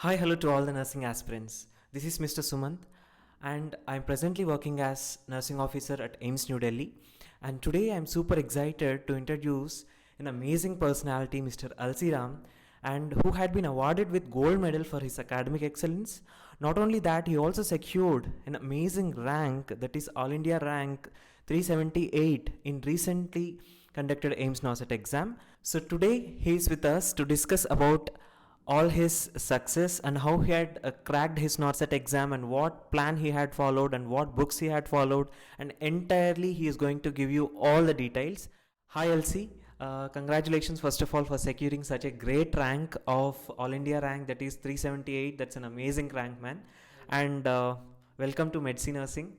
Hi, hello to all the nursing aspirants. This is Mr. Sumant, and I'm presently working as nursing officer at AIMS New Delhi. And today I'm super excited to introduce an amazing personality, Mr. Alsiram, and who had been awarded with gold medal for his academic excellence. Not only that, he also secured an amazing rank, that is All India rank 378 in recently conducted AIMS NOSET exam. So today he is with us to discuss about all his success and how he had cracked his NORCET exam and what plan he had followed and what books he had followed, and entirely he is going to give you all the details. Hi LC, congratulations first of all for securing such a great rank of All India rank, that is 378. That's an amazing rank, man. And welcome to Medicine Nursing.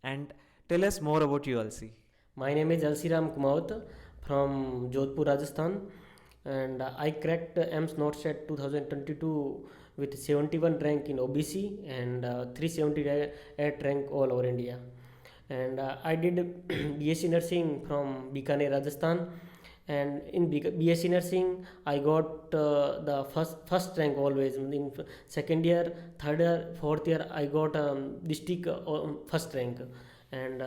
And tell us more about you, LC. My name is Alsiram Kumaut from Jodhpur, Rajasthan, and I cracked AIMS NORCET 2022 with 71 rank in OBC and 378 rank all over India. And I did BSc Nursing from Bikaner, Rajasthan. And in BSc Nursing, I got the first rank always. In second year, third year, fourth year, I got district first rank, and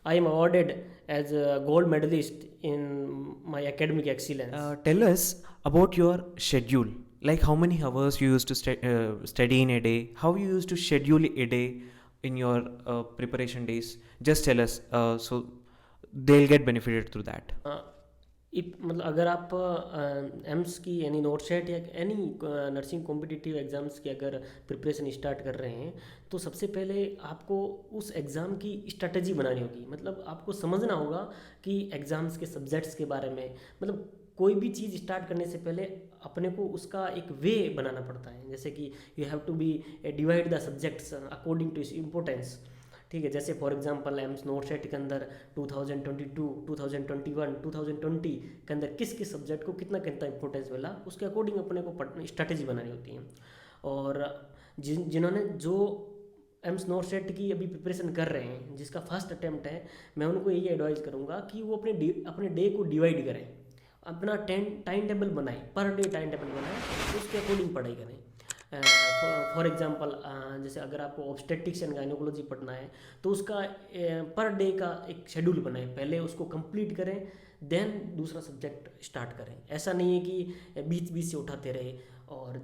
I am awarded as a gold medalist in my academic excellence. Tell us about your schedule. Like how many hours you used to study in a day, how you used to schedule a day in your preparation days. Just tell us so they'll get benefited through that. मतलब अगर आप AIIMS की यानी नोटसेट या any nursing competitive exams की अगर preparation start कर रहे हैं तो सबसे पहले आपको उस एग्ज़ाम की स्ट्रेटजी बनानी होगी। मतलब आपको समझना होगा कि एग्ज़ाम्स के सब्जेक्ट्स के बारे में, मतलब कोई भी चीज़ स्टार्ट करने से पहले अपने को उसका एक वे बनाना पड़ता है। जैसे कि you have to be divide the subjects according to its importance. ठीक है, जैसे for example AIIMS NORCET के अंदर 2022, 2021, 2020 के अंदर किस किस सब्जेक्ट को कितना कितना इंपॉर्टेंस मिला, उसके अकॉर्डिंग अपने को स्ट्रैटेजी बनानी होती है। और जिन्होंने जो एम्स नोट सेट की अभी प्रिपरेशन कर रहे हैं, जिसका फर्स्ट अटैम्प्ट है, मैं उनको यही एडवाइस करूँगा कि वो अपने डे को डिवाइड करें, अपना टाइम टेबल बनाएं, पर डे टाइम टेबल बनाएं, उसके अकॉर्डिंग पढ़ाई करें। फॉर एग्जांपल जैसे अगर आपको ऑब्स्टेट्रिक्स एंड गायनोकोलॉजी पढ़ना है तो उसका पर डे का एक शेड्यूल बनाएं, पहले उसको कंप्लीट करें, देन दूसरा सब्जेक्ट स्टार्ट करें। ऐसा नहीं है कि बीच बीच से उठाते रहे। और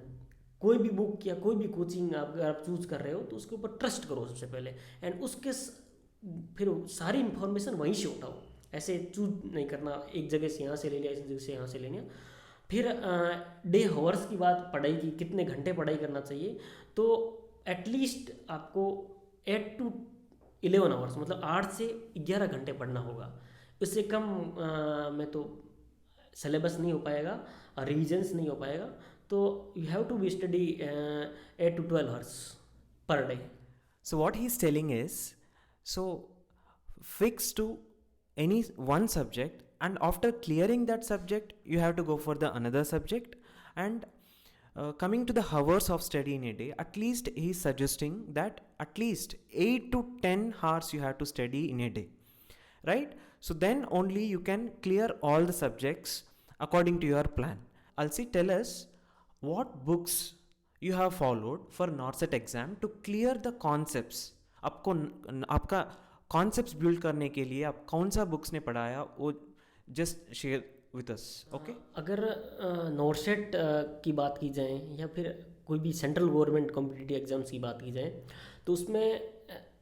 कोई भी बुक या कोई भी कोचिंग अगर आप चूज़ कर रहे हो तो उसके ऊपर ट्रस्ट करो सबसे पहले, एंड फिर सारी इंफॉर्मेशन वहीं से उठाओ। ऐसे चूज नहीं करना एक जगह से यहाँ से ले लिया, इस जगह से यहाँ से ले लिया। फिर डे हॉवर्स की बात, पढ़ाई की कितने घंटे पढ़ाई करना चाहिए, तो एटलीस्ट आपको 8 to 11 आवर्स, मतलब 8 से 11 घंटे पढ़ना होगा। इससे कम में तो सिलेबस नहीं हो पाएगा और रिविजन्स नहीं हो पाएगा। तो you have to be study 8 to 12 hours per day. So what he's telling is, so fix to any one subject, and after clearing that subject you have to go for the another subject. And coming to the hours of study in a day, at least he's suggesting that at least 8 to 10 hours you have to study in a day, right? So then only you can clear all the subjects according to your plan. Also tell us what books you have followed for NORCET exam to clear the concepts. आपको आपका concepts build करने के लिए आप कौन सा books ने पढ़ाया, वो just share with us, okay? अगर नोटसेट की बात की जाए या फिर कोई भी सेंट्रल गवर्नमेंट कॉम्पिटिटिव एग्जाम्स की बात की जाए, तो उसमें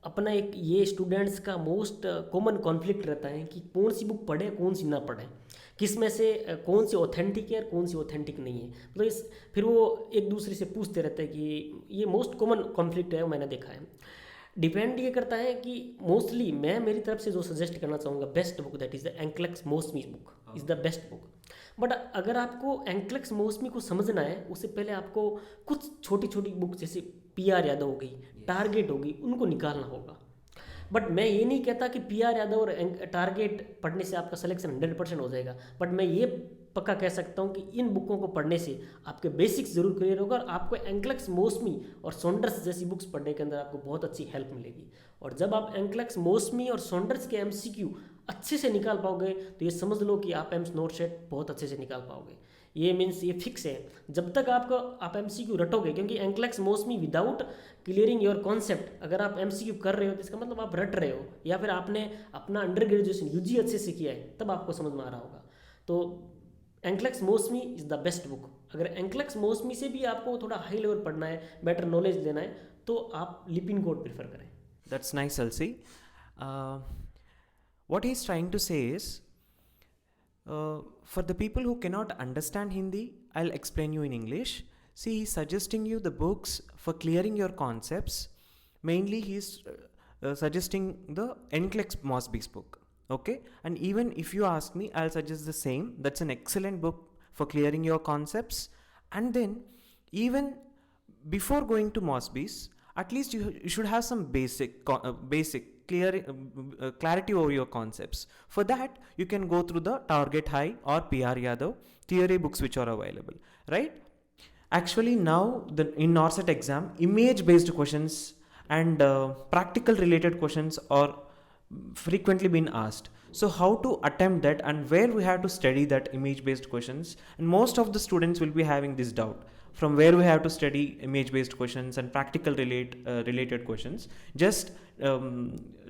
अपना एक ये स्टूडेंट्स का मोस्ट कॉमन कॉन्फ्लिक्ट रहता है कि कौन सी बुक पढ़े कौन सी ना पढ़े, किस में से कौन सी ऑथेंटिक है और कौन सी ऑथेंटिक नहीं है। मतलब फिर वो एक दूसरे से पूछते रहते हैं कि ये मोस्ट कॉमन कॉन्फ्लिक्ट है, मैंने देखा है। डिपेंड ये करता है कि मोस्टली मैं मेरी तरफ से जो सजेस्ट करना चाहूँगा, best book that is the NCLEX Mosby book is the best book. But अगर आपको एंक्लेक्स मौसमी को समझना है, उससे पहले आपको कुछ छोटी छोटी बुक जैसे PR यादव हो गई, टारगेट होगी, उनको निकालना होगा। बट मैं ये नहीं कहता कि PR यादव और टारगेट पढ़ने से आपका सिलेक्शन 100% हो जाएगा। बट मैं ये पक्का कह सकता हूँ कि इन बुकों को पढ़ने से आपके बेसिक्स जरूर क्लियर होगा और आपको एंक्लेक्स मौसमी और सॉन्डर्स जैसी बुक्स पढ़ने के अंदर आपको बहुत अच्छी हेल्प मिलेगी। और जब आप एंक्लेक्स मौसमी और सॉन्डर्स के MCQ अच्छे से निकाल पाओगे तो ये समझ लो कि आप एम्स नोट सेट बहुत अच्छे से निकाल पाओगे। ये मीन्स ये फिक्स है। जब तक आप एमसीक्यू रटोगे, क्योंकि NCLEX mostly without clearing your concept, अगर आप एमसीक्यू कर रहे हो तो इसका मतलब आप रट रहे हो, या फिर आपने अपना अंडर ग्रेजुएशन यूजी अच्छे से किया है, तब आपको समझ में आ रहा होगा। तो एंक्लेक्स मोस्टमी इज़ द बेस्ट बुक। अगर एंक्लेक्स मोस्टमी से भी आपको थोड़ा हाई लेवल पढ़ना है, बेटर नॉलेज लेना है, तो आप लिपिन कोड प्रेफर करें। That's nice, Elsie. Uh, what he's trying to say is, for the people who cannot understand Hindi, I'll explain you in English. See, he's suggesting you the books for clearing your concepts. Mainly, he's suggesting the NCLEX Mosby's book. Okay, and even if you ask me, I'll suggest the same. That's an excellent book for clearing your concepts. And then, even before going to Mosby's, at least you should have some basic clarity over your concepts. For that, you can go through the Target High or PR Yadav theory books which are available, right? Actually, now in NORCET exam, image based questions and practical related questions are frequently been asked. So how to attempt that, and where we have to study that image based questions, and most of the students will be having this doubt from where we have to study image based questions and practical related questions. Just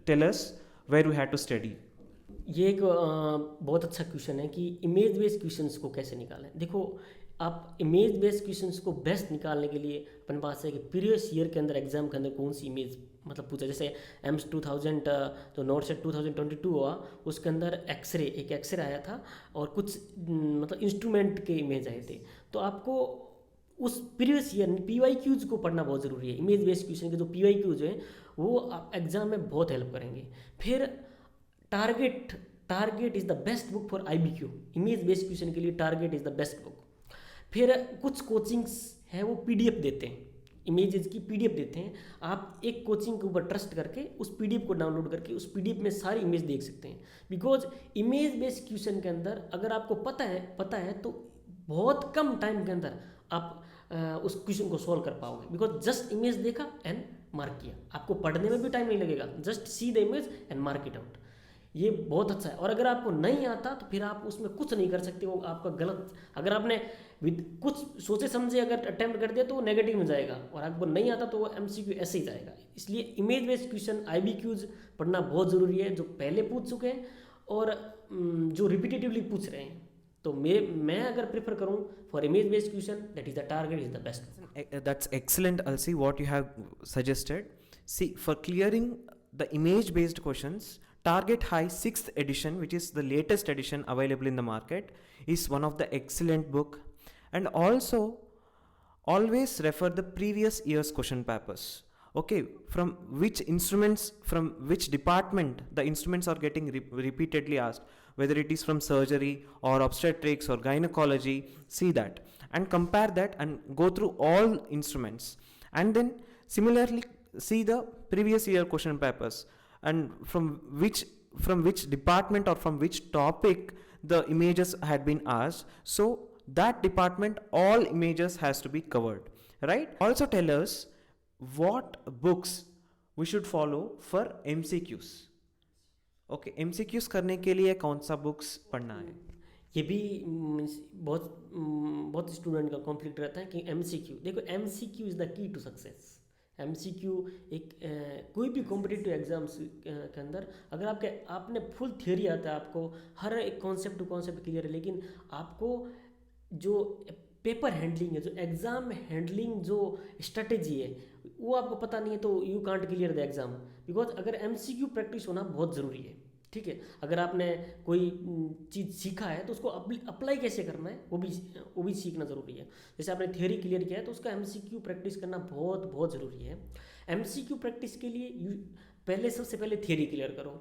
tell us where we have to study. ये एक बहुत अच्छा question है कि image based questions को कैसे निकालें। देखो, आप इमेज बेस्ड क्वेश्चंस को बेस्ट निकालने के लिए अपन पास है कि प्रीवियस ईयर के अंदर एग्जाम के अंदर कौन सी इमेज मतलब पूछा। जैसे एम्स 2000 जो नॉर्सेट 2022 हुआ, उसके अंदर एक एक्सरे आया था और कुछ मतलब इंस्ट्रूमेंट के इमेज आए थे। तो आपको उस प्रीवियस ईयर PYQs को पढ़ना बहुत ज़रूरी है। इमेज बेस्ड क्वेश्चन के जो PYQs हैं वो आप एग्जाम में बहुत हेल्प करेंगे। फिर target is the best book for IBQ। Image based question के लिए target is the best book. फिर कुछ कोचिंग्स हैं वो PDF देते हैं, इमेजेस की PDF देते हैं। आप एक कोचिंग के ऊपर ट्रस्ट करके उस PDF को डाउनलोड करके उस PDF में सारी इमेज देख सकते हैं। बिकॉज इमेज बेस्ड क्वेश्चन के अंदर अगर आपको पता है तो बहुत कम टाइम के अंदर आप उस क्वेश्चन को सॉल्व कर पाओगे। बिकॉज जस्ट इमेज देखा एंड मार्क किया, आपको पढ़ने में भी टाइम नहीं लगेगा। Just see the image and mark it out, ये बहुत अच्छा है। और अगर आपको नहीं आता तो फिर आप उसमें कुछ नहीं कर सकते, वो आपका गलत। अगर आपने कुछ सोचे समझे अगर अटेम्प्ट कर दिया तो वो नेगेटिव में जाएगा, और आपको नहीं आता तो वो MCQ ऐसे ही जाएगा। इसलिए इमेज बेस्ड क्वेश्चन IBQs पढ़ना बहुत ज़रूरी है, जो पहले पूछ चुके हैं और जो रिपीटेटिवली पूछ रहे हैं। तो मैं अगर प्रेफर करूं for image based question, that is the target is the best. That's excellent, Alsi, what you have suggested. See, for clearing the image based questions, Target High 6th edition, which is the latest edition available in the market, is one of the excellent book. And also, always refer the previous year's question papers. Okay, from which instruments, from which department the instruments are getting repeatedly asked, whether it is from surgery or obstetrics or gynecology. See that and compare that and go through all instruments, and then similarly see the previous year question papers and from which department or from which topic the images had been asked. So that department all images has to be covered, right? Also tell us what books we should follow for MCQs. Okay, MCQs करने के लिए कौन सा books पढ़ना है? ये भी बहुत स्टूडेंट का कॉन्फ्लिक्ट रहता है कि MCQ। देखो, MCQ is the key to success. MCQ एक कोई भी कॉम्पिटिटिव एग्जाम्स के अंदर अगर आपने फुल थियोरी आता है, आपको हर एक कॉन्सेप्ट टू कॉन्सेप्ट क्लियर है, लेकिन आपको जो पेपर हैंडलिंग है, जो एग्ज़ाम हैंडलिंग जो स्ट्रेटेजी है, वो आपको पता नहीं है तो you can't clear the exam. Because अगर MCQ प्रैक्टिस होना बहुत ज़रूरी है, ठीक है। अगर आपने कोई चीज़ सीखा है तो उसको अप्लाई कैसे करना है वो भी सीखना ज़रूरी है। जैसे आपने थियोरी क्लियर किया है तो उसका MCQ प्रैक्टिस करना बहुत बहुत ज़रूरी है। MCQ प्रैक्टिस के लिए सबसे पहले थियोरी क्लियर करो।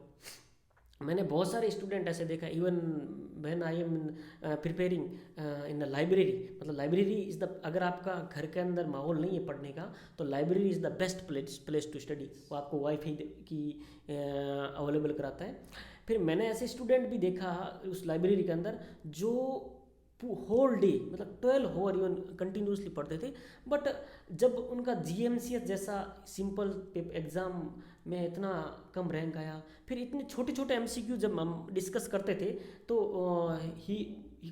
मैंने बहुत सारे स्टूडेंट ऐसे देखा, even when I am preparing in the library. मतलब लाइब्रेरी इज़ द, अगर आपका घर के अंदर माहौल नहीं है पढ़ने का तो library is the best place to study. वो आपको वाईफाई की अवेलेबल कराता है। फिर मैंने ऐसे स्टूडेंट भी देखा उस लाइब्रेरी के अंदर जो होल डे मतलब 12 आवर इवन कंटिन्यूसली पढ़ते थे, बट जब उनका GMCS जैसा सिंपल एग्ज़ाम में इतना कम रैंक आया, फिर इतने छोटे छोटे MCQ जब हम डिस्कस करते थे तो ही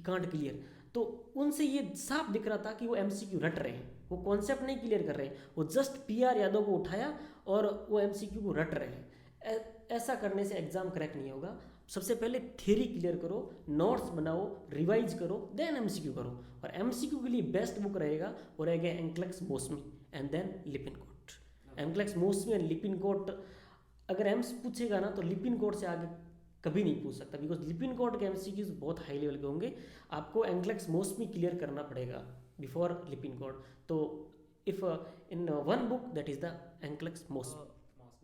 कांट क्लियर। तो तो उनसे ये साफ दिख रहा था कि वो एमसीक्यू रट रहे हैं, वो कॉन्सेप्ट नहीं क्लियर कर रहे हैं, वो जस्ट पीआर यादव को उठाया और वो एमसीक्यू को रट रहे हैं। ऐसा करने से एग्जाम क्रैक नहीं होगा। सबसे पहले थ्योरी क्लियर करो, नोट्स बनाओ, रिवाइज करो, देन एमसीक्यू करो। और एमसीक्यू के लिए बेस्ट बुक रहेगा वो रहेगा एंक्लेक्स मोसमी एंड देन लिपिनकोट। एंक्लेक्स मोसमी एंड लिपिनकोट, अगर एम्स पूछेगा ना तो लिपिनकोट से आगे कभी नहीं पूछ सकता, बिकॉज लिपिनकोट के एमसीक्यूज बहुत हाई लेवल के होंगे। आपको एंक्लेक्स मोसमी क्लियर करना पड़ेगा बिफोर लिपिनकोट। तो if in one book that is the NCLEX Mosby.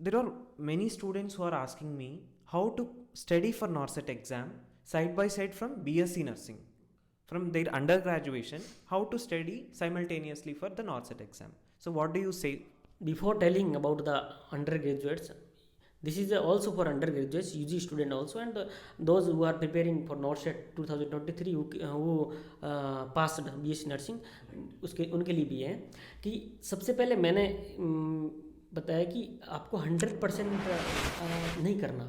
There are many students who are asking me how to study for NORCET exam side by side from BSc nursing. From their undergraduation, how to study simultaneously for the NORCET exam. So what do you say? Before telling about the undergraduates, this is also for undergraduates, UG student also, and those who are preparing for NORCET 2023 who passed BSc nursing, उसके उनके लिए भी है कि सबसे पहले मैंने बताया कि आपको 100% नहीं करना,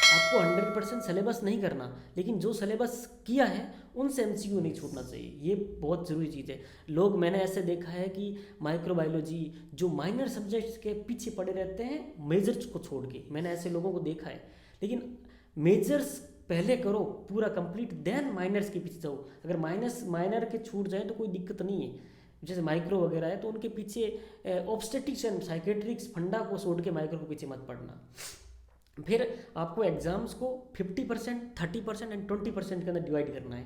आपको 100% सिलेबस नहीं करना, लेकिन जो सिलेबस किया है उनसे एमसीक्यू नहीं छूटना चाहिए। ये बहुत ज़रूरी चीज़ है। लोग मैंने ऐसे देखा है कि माइक्रोबायोलॉजी जो माइनर सब्जेक्ट्स के पीछे पड़े रहते हैं मेजर्स को छोड़ के, मैंने ऐसे लोगों को देखा है। लेकिन मेजर्स पहले करो पूरा कंप्लीट, देन माइनर्स के पीछे जाओ। अगर माइनर के छूट जाए तो कोई दिक्कत नहीं है, जैसे माइक्रो वगैरह है तो उनके पीछे ऑब्स्टेटिक्स एंड साइकेट्रिक्स फंडा को छोड़ के माइक्रो के पीछे मत पड़ना। फिर आपको एग्जाम्स को 50%, 30% एंड 20% के अंदर डिवाइड करना है।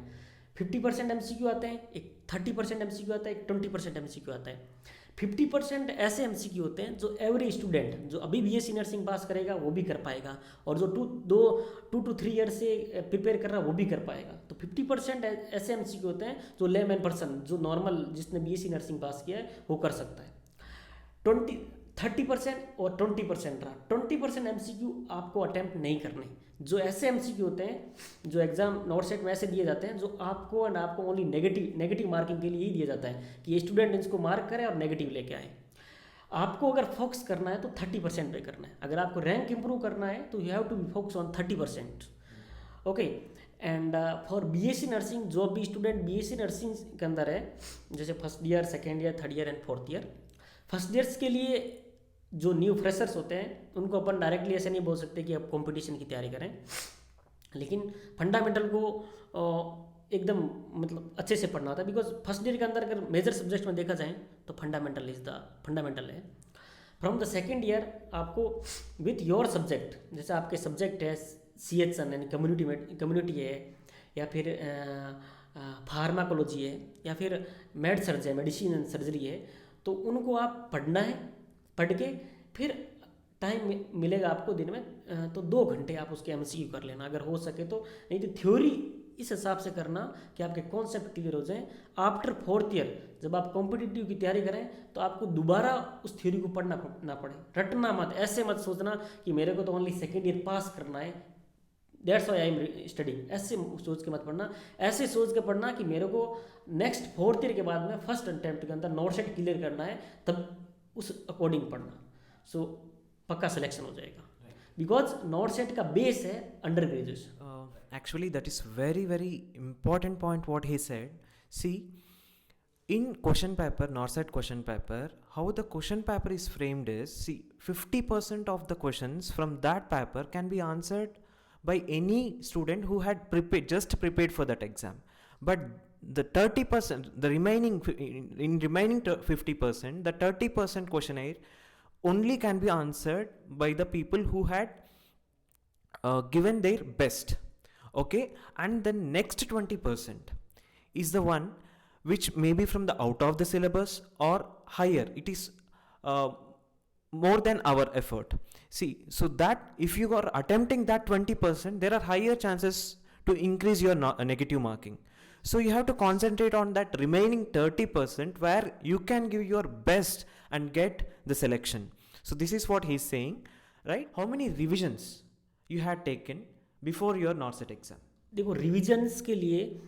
50% एमसीक्यू आते हैं, एक 30% एमसीक्यू आता है, एक 20% एमसीक्यू आता है। 50% ऐसे एमसीक्यू होते हैं जो एवरी स्टूडेंट जो अभी बीएससी नर्सिंग पास करेगा वो भी कर पाएगा, और जो 2 to 3 ईयर से प्रिपेयर कर रहा है वो भी कर पाएगा। तो 50% ऐसे एमसीक्यू होते हैं जो लेमैन पर्सन, जो नॉर्मल जिसने बीएससी नर्सिंग पास किया है वो कर सकता है। 30% और 20% रहा। 20% एमसीक्यू आपको अटेम्प्ट नहीं करने। जो ऐसे एमसीक्यू होते हैं जो एग्जाम नॉर्सेट में ऐसे दिए जाते हैं जो आपको एंड आपको ओनली नेगेटिव मार्किंग के लिए ही दिया जाता है कि ये स्टूडेंट इसको मार्क करे और नेगेटिव लेके आए। आपको अगर फोकस करना है तो 30% पे करना है। अगर आपको रैंक इंप्रूव करना है तो you have to be focus on 30%। Okay, and for BSc nursing, जो भी स्टूडेंट बीएससी नर्सिंग के अंदर है, जैसे first year, second year, third year and fourth year, first years के लिए जो न्यू फ्रेशर्स होते हैं उनको अपन डायरेक्टली ऐसे नहीं बोल सकते कि आप कंपटीशन की तैयारी करें, लेकिन फंडामेंटल को एकदम मतलब अच्छे से पढ़ना होता है। बिकॉज फर्स्ट ईयर के अंदर अगर मेजर सब्जेक्ट में देखा जाए तो फंडामेंटल है। फ्रॉम द सेकेंड ईयर आपको विथ योर सब्जेक्ट, जैसे आपके सब्जेक्ट है CHN यानी कम्युनिटी है, या फिर फार्माकोलॉजी है, या फिर मेड सर्ज है, मेडिसिन एंड सर्जरी है, तो उनको आप पढ़ना है। पढ़ के फिर टाइम मिलेगा आपको दिन में तो 2 घंटे आप उसके एमसीक्यू कर लेना अगर हो सके तो, नहीं तो थ्योरी इस हिसाब से करना कि आपके कॉन्सेप्ट क्लियर हो जाएं। आफ्टर फोर्थ ईयर जब आप कॉम्पिटिटिव की तैयारी करें तो आपको दोबारा उस थ्योरी को पढ़ना ना पड़े। रटना मत, ऐसे मत सोचना कि मेरे को तो ओनली सेकेंड ईयर पास करना है, that's why I am studying, ऐसे सोच के मत पढ़ना। ऐसे सोच के पढ़ना कि मेरे को नेक्स्ट फोर्थ ईयर के बाद में फर्स्ट अटेम्प्ट के अंदर नॉर्सेट क्लियर करना है, तब उस अकॉर्डिंग पढ़ना। सो पक्का सिलेक्शन हो जाएगा, बिकॉज नॉर्सेट का बेस है under graduation. Actually, that is very important point what he said. See, in question paper, NORCET question paper, how the question paper is framed is, see, 50% of the questions from that paper can be answered by any student who had just prepared for that exam. But the 30%, the remaining 50%, the 30% questionnaire only can be answered by the people who had given their best. Okay, and the next 20% is the one which may be from the out of the syllabus or higher. It is more than our effort. See, so that if you are attempting that 20%, there are higher chances to increase your negative marking. So you have to concentrate on that remaining 30% where you can give your best and get the selection. So this is what he's saying, right? How many revisions you had taken before your नॉर्सेट exam? देखो, revisions के लिए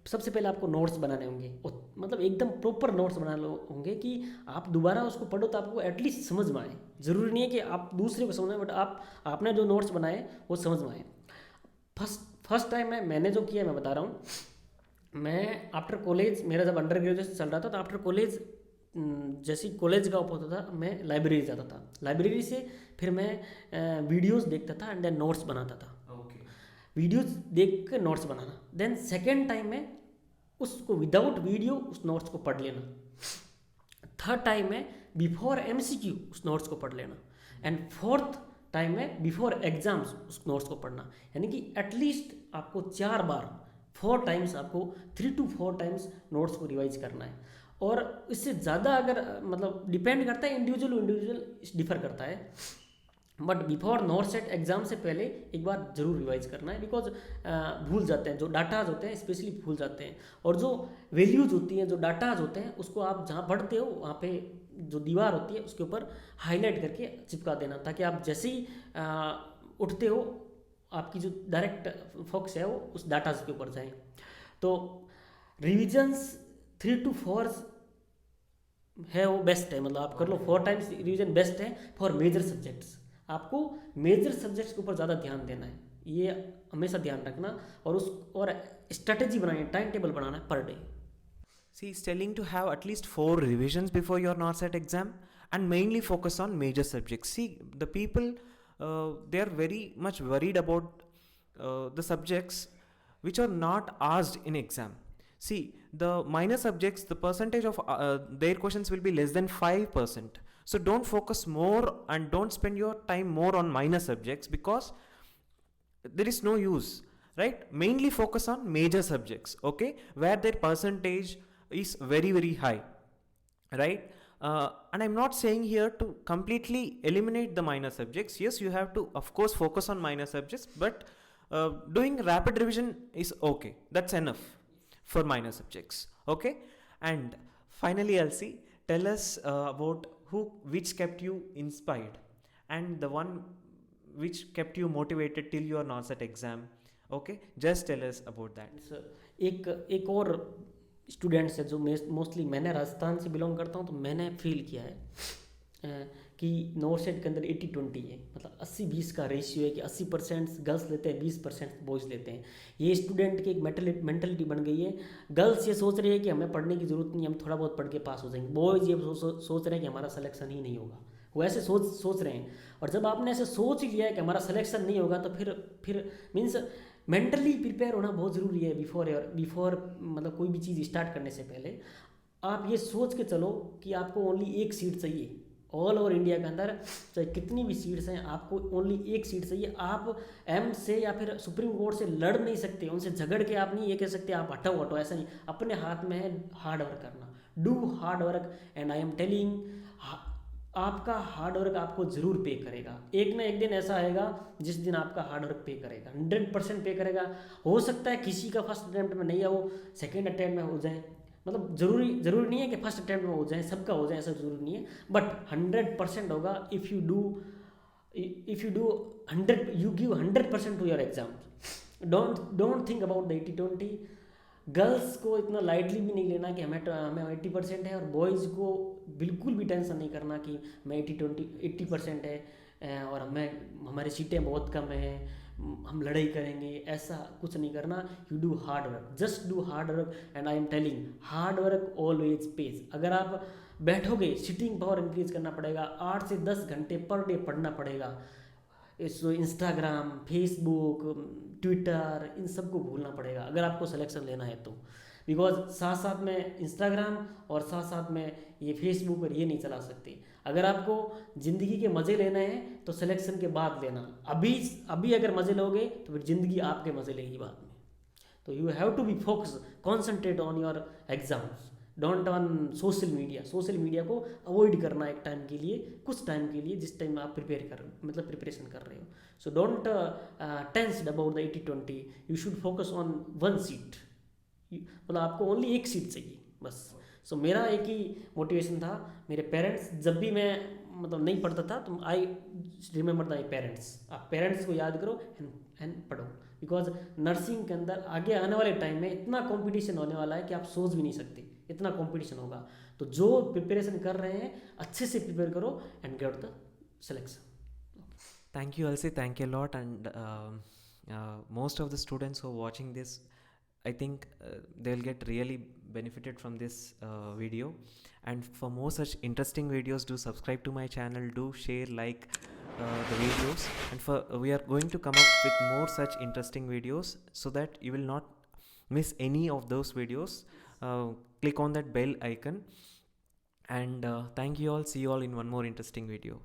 सबसे पहले आपको notes बनाने होंगे, मतलब एकदम प्रॉपर नोट्स बनाने होंगे कि आप दोबारा उसको पढ़ो तो आपको एटलीस्ट समझ में आए। ज़रूरी नहीं है कि आप दूसरे को समझ में, बट आपने जो नोट्स बनाए वो समझ में आए। फर्स्ट टाइम मैंने जो किया मैं बता रहा हूँ मैं आफ्टर कॉलेज, मेरा जब अंडर ग्रेजुएशन चल रहा था तो आफ्टर कॉलेज जैसे कॉलेज का होता था मैं लाइब्रेरी जाता था। लाइब्रेरी से फिर मैं वीडियोस देखता था एंड देन नोट्स बनाता था। Okay. वीडियोस देख के नोट्स बनाना, देन सेकेंड टाइम में उसको विदाउट वीडियो उस नोट्स को पढ़ लेना। थर्ड टाइम में बिफोर एमसीक्यू उस नोट्स को पढ़ लेना। एंड फोर्थ टाइम में बिफोर एग्जाम्स उस नोट्स को पढ़ना। यानी कि एटलीस्ट आपको 4 बार, 4 टाइम्स आपको 3 to 4 टाइम्स नोट्स को रिवाइज करना है। और इससे ज़्यादा अगर मतलब डिपेंड करता है, इंडिविजुअल डिफर करता है, but before not set exam से पहले एक बार जरूर रिवाइज करना है। बिकॉज भूल जाते हैं, जो डाटाज होते हैं स्पेशली भूल जाते हैं। और जो वैल्यूज होती हैं, जो डाटाज होते हैं, उसको आप जहाँ पढ़ते हो वहाँ पे जो दीवार होती है उसके ऊपर हाईलाइट करके चिपका देना, ताकि आप जैसे ही उठते हो आपकी जो डायरेक्ट फोकस है वो उस डाटाज के ऊपर जाए। तो रिविजन्स 3 to 4 है वो बेस्ट है, मतलब आप कर लो 4 टाइम्स रिवीजन बेस्ट है फॉर मेजर सब्जेक्ट्स। आपको मेजर सब्जेक्ट्स के ऊपर ज़्यादा ध्यान देना है, ये हमेशा ध्यान रखना। और स्ट्रेटेजी बनानी है, टाइम टेबल बनाना है per day. See, he's telling to have at least 4 revisions before your NORCET exam and mainly focus on major subjects. See, the people, they are very much worried about the subjects which are not asked in exam. See, the minor subjects, the percentage of their questions will be less than 5%. So don't focus more and don't spend your time more on minor subjects, because there is no use, right? Mainly focus on major subjects, okay, where their percentage is very very high, right? And I'm not saying here to completely eliminate the minor subjects. Yes, you have to of course focus on minor subjects, but doing rapid revision is okay, that's enough for minor subjects, okay? And finally, Elsie, tell us about which kept you inspired and the one which kept you motivated till your NORCET exam. Okay, just tell us about that. एक एक और students है जो mostly, मैंने राजस्थान से belong करता हूँ, तो मैंने फील किया है कि नॉर्थ सेट के अंदर 80-20 है, मतलब 80-20 का रेशियो है कि 80% गर्ल्स लेते हैं, 20% बॉयज़ लेते हैं। ये स्टूडेंट की एक मेंटलिटी बन गई है। गर्ल्स ये सोच रही है कि हमें पढ़ने की ज़रूरत नहीं, हम थोड़ा बहुत पढ़ के पास हो जाएंगे। बॉयज़ ये सोच रहे हैं कि हमारा सिलेक्शन ही नहीं होगा, वो ऐसे सोच रहे हैं। और जब आपने ऐसे सोच ही लिया है कि हमारा सिलेक्शन नहीं होगा, तो फिर मीन्स मेंटली प्रिपेयर होना बहुत ज़रूरी है। बिफोर मतलब कोई भी चीज़ स्टार्ट करने से पहले आप ये सोच के चलो कि आपको ओनली एक सीट चाहिए। ऑल ओवर इंडिया के अंदर चाहे कितनी भी सीट्स हैं, आपको ओनली एक सीट चाहिए। आप एम्स से या फिर सुप्रीम कोर्ट से लड़ नहीं सकते, उनसे झगड़ के आप नहीं ये कह सकते आप हटो, ऐसा नहीं। अपने हाथ में है हार्ड वर्क करना, do hard work, and I am telling आपका हार्ड वर्क आपको ज़रूर पे करेगा। एक ना एक दिन ऐसा आएगा जिस दिन आपका हार्ड वर्क पे करेगा, 100% पे करेगा। हो सकता है किसी का फर्स्ट अटैम्प्ट में नहीं हो, सेकेंड अटैम्प्ट में हो जाए, मतलब ज़रूरी नहीं है कि फर्स्ट अटैम्प्ट में हो जाए, सबका हो जाए ऐसा ज़रूरी नहीं है, बट 100% होगा। If you do 100, you give 100% to your exam. Don't think about the 80-20। Girls को इतना लाइटली भी नहीं लेना कि हमें 80% है, और बॉयज़ को बिल्कुल भी टेंशन नहीं करना कि हमें 80% है और हमारी सीटें बहुत कम हैं, हम लड़ाई करेंगे, ऐसा कुछ नहीं करना। You do hard work, just do hard work, and I am telling hard work always page. अगर आप बैठोगे, सिटिंग पावर इंक्रीज करना पड़ेगा, 8 से 10 घंटे पर डे पढ़ना पड़ेगा। इंस्टाग्राम, फेसबुक, ट्विटर, इन सब को भूलना पड़ेगा अगर आपको सिलेक्शन लेना है तो। बिकॉज साथ साथ में इंस्टाग्राम और साथ साथ में ये फेसबुक और ये नहीं चला सकते। अगर आपको ज़िंदगी के मज़े लेने हैं तो सिलेक्शन के बाद लेना। अभी अगर मज़े लोगे तो फिर ज़िंदगी आपके मज़े लेगी बाद में। तो you have to be focus, concentrate on your exams, don't on social media को अवॉइड करना एक टाइम के लिए, कुछ टाइम के लिए, जिस टाइम आप प्रिपरेशन कर रहे हो। So don't tensed about the 80-20, you should focus on one seat, मतलब आपको ओनली एक सीट चाहिए बस। सो मेरा एक ही मोटिवेशन था। मेरे पेरेंट्स, जब भी मैं मतलब नहीं पढ़ता था तो आई रिमेंबर माई पेरेंट्स। आप पेरेंट्स को याद करो एंड पढ़ो, बिकॉज नर्सिंग के अंदर आगे आने वाले टाइम में इतना कंपटीशन होने वाला है कि आप सोच भी नहीं सकते, इतना कंपटीशन होगा। तो जो प्रिपरेशन कर रहे हैं अच्छे से प्रिपेयर करो and get the selection. Thank you, Elsie. Thank you a lot. And most of the students who are watching this, I think they'll get really benefited from this video. And for more such interesting videos, do subscribe to my channel, do share, like the videos. And for we are going to come up with more such interesting videos, so that you will not miss any of those videos. Click on that bell icon, and thank you all. See you all in one more interesting video.